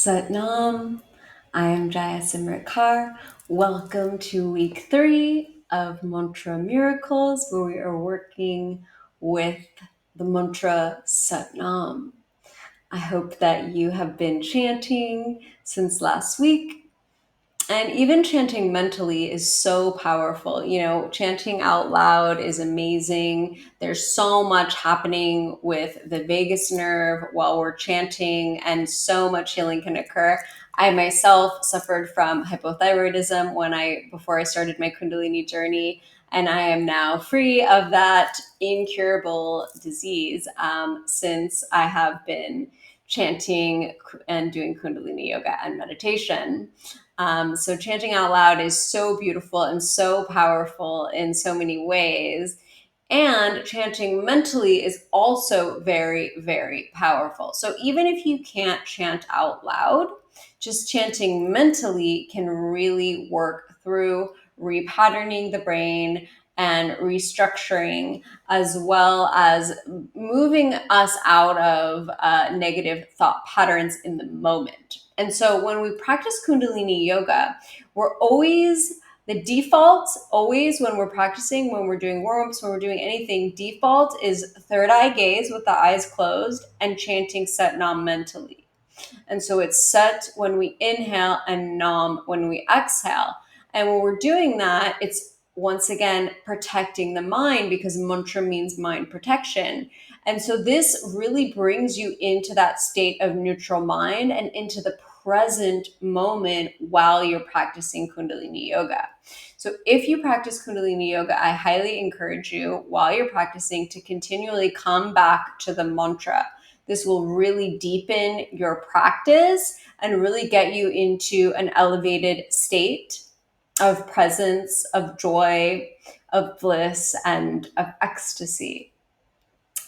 Satnam, I am Jaya Simrit. Welcome to week 3 of Mantra Miracles, where we are working with the mantra Satnam. I hope that you have been chanting since last week. And even chanting mentally is so powerful. You know, chanting out loud is amazing. There's so much happening with the vagus nerve while we're chanting, and so much healing can occur. I myself suffered from hypothyroidism before I started my kundalini journey, and I am now free of that incurable disease since I have been chanting and doing kundalini yoga and meditation. So chanting out loud is so beautiful and so powerful in so many ways. And chanting mentally is also very, very powerful. So even if you can't chant out loud, just chanting mentally can really work through repatterning the brain and restructuring, as well as moving us out of negative thought patterns in the moment. And so when we practice Kundalini yoga, the default always when we're practicing, when we're doing warm-ups, when we're doing anything, default is third eye gaze with the eyes closed and chanting Satnam mentally. And so it's Sat when we inhale and Nam when we exhale. And when we're doing that, it's once again protecting the mind, because mantra means mind protection. And so this really brings you into that state of neutral mind and into the present moment while you're practicing Kundalini yoga. So if you practice Kundalini yoga, I highly encourage you while you're practicing to continually come back to the mantra. This will really deepen your practice and really get you into an elevated state of presence, of joy, of bliss, and of ecstasy.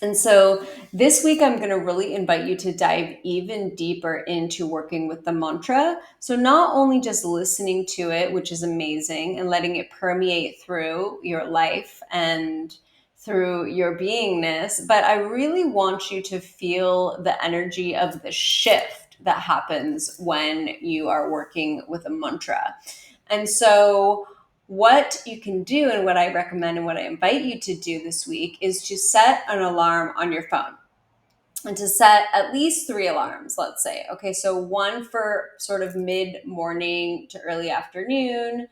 And so this week, I'm going to really invite you to dive even deeper into working with the mantra. So not only just listening to it, which is amazing, and letting it permeate through your life and through your beingness, but I really want you to feel the energy of the shift that happens when you are working with a mantra. And so what you can do, and what I recommend and what I invite you to do this week, is to set an alarm on your phone, and to set at least 3 alarms, let's say. Okay, so one for sort of mid-morning to early afternoon,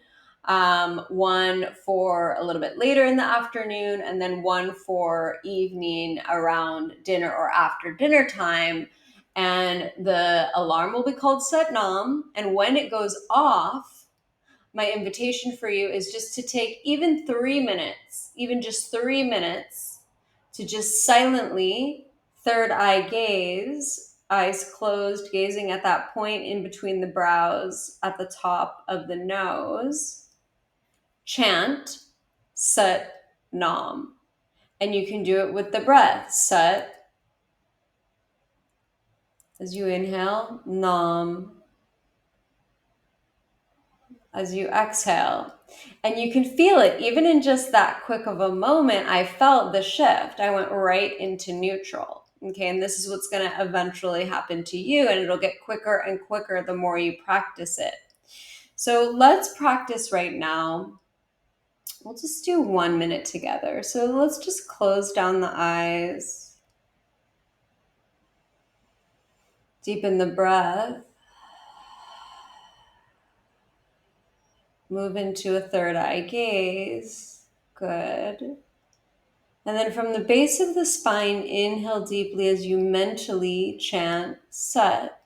one for a little bit later in the afternoon, and then one for evening around dinner or after dinner time. And the alarm will be called Satnam, and when it goes off, my invitation for you is just to take even 3 minutes, even just 3 minutes, to just silently third eye gaze, eyes closed, gazing at that point in between the brows at the top of the nose. Chant Sat Nam. And you can do it with the breath. Sat as you inhale, Nam as you exhale. And you can feel it. Even in just that quick of a moment, I felt the shift. I went right into neutral. Okay, and this is what's going to eventually happen to you, and it'll get quicker and quicker the more you practice it. So let's practice right now. We'll just do 1 minute together. So let's just close down the eyes. Deepen the breath. Move into a third eye gaze. Good. And then from the base of the spine, inhale deeply as you mentally chant Sat.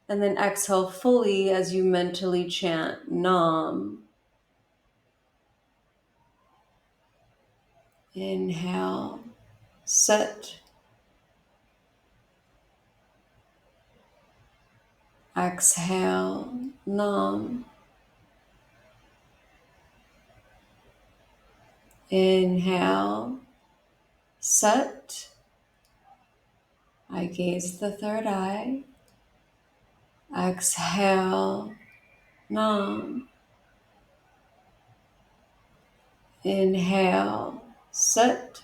And then exhale fully as you mentally chant Nam. Inhale, Sat. Exhale, Nam. Inhale, Sat. I gaze the third eye. Exhale, Nam. Inhale, Sat.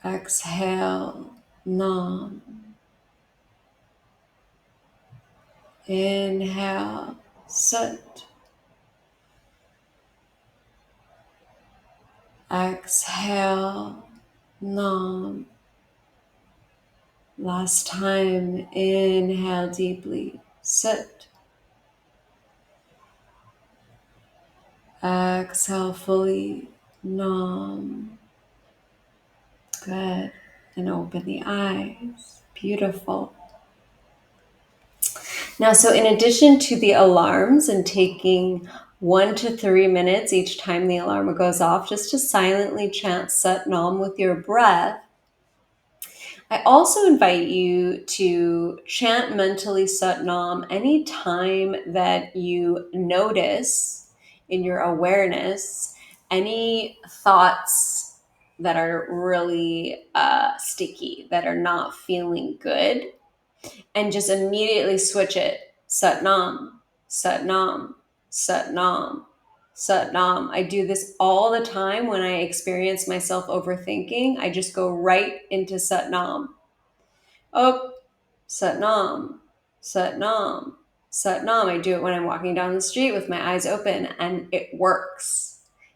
Exhale, nam. Inhale, sat. Exhale, nam. Last time, inhale deeply, sit. Exhale fully, nam. Good. And open the eyes. Beautiful. Now, so in addition to the alarms and taking 1 to 3 minutes each time the alarm goes off, just to silently chant satnam with your breath, I also invite you to chant mentally satnam anytime that you notice in your awareness any thoughts that are really sticky, that are not feeling good, and just immediately switch it. Satnam, Satnam, Satnam, Satnam. I do this all the time when I experience myself overthinking. I just go right into Satnam. Oh, Satnam, Satnam, Satnam. I do it when I'm walking down the street with my eyes open, and it works.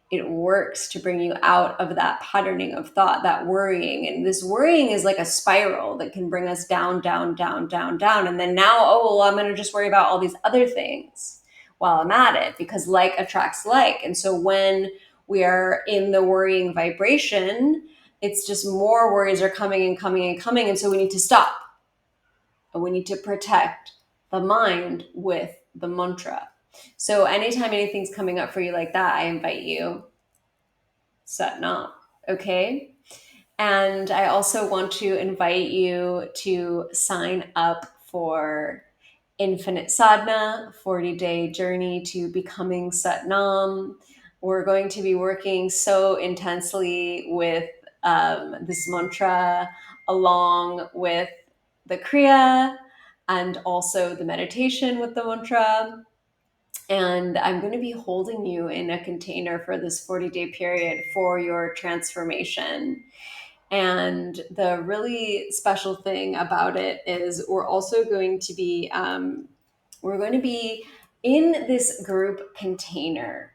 It works to bring you out of that patterning of thought, that worrying. And this worrying is like a spiral that can bring us down, down, down, down, down. And then now, oh, well, I'm going to just worry about all these other things while I'm at it, because like attracts like. And so when we are in the worrying vibration, it's just more worries are coming and coming and coming. And so we need to stop. And we need to protect the mind with the mantra. So anytime anything's coming up for you like that, I invite you, Satnam, okay? And I also want to invite you to sign up for Infinite Sadhana, 40-day journey to becoming Satnam. We're going to be working so intensely with this mantra along with the Kriya and also the meditation with the mantra. And I'm going to be holding you in a container for this 40-day period for your transformation. And the really special thing about it is we're also going to be in this group container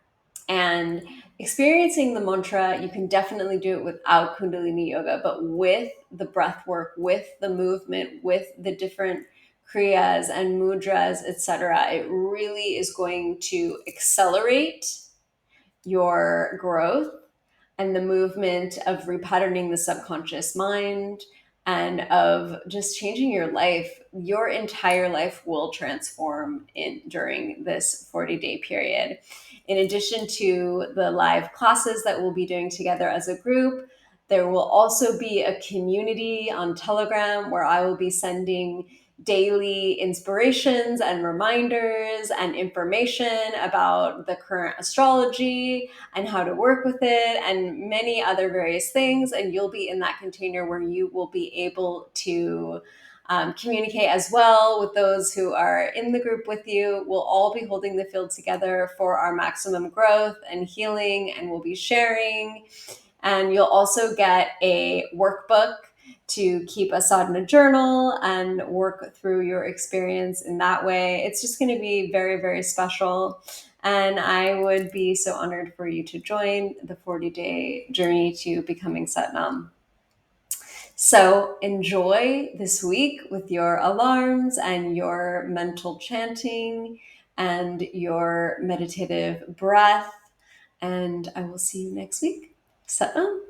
and experiencing the mantra. You can definitely do it without Kundalini yoga, but with the breath work, with the movement, with the different kriyas and mudras, etc. It really is going to accelerate your growth and the movement of repatterning the subconscious mind and of just changing your life. Your entire life will transform during this 40-day period. In addition to the live classes that we'll be doing together as a group, there will also be a community on Telegram where I will be sending daily inspirations and reminders and information about the current astrology and how to work with it and many other various things. And you'll be in that container where you will be able to communicate as well with those who are in the group with you. We'll all be holding the field together for our maximum growth and healing, and we'll be sharing. And you'll also get a workbook to keep a sadhana journal and work through your experience in that way. It's just going to be very, very special. And I would be so honored for you to join the 40-day journey to becoming Satnam. So enjoy this week with your alarms and your mental chanting and your meditative breath. And I will see you next week. Satnam.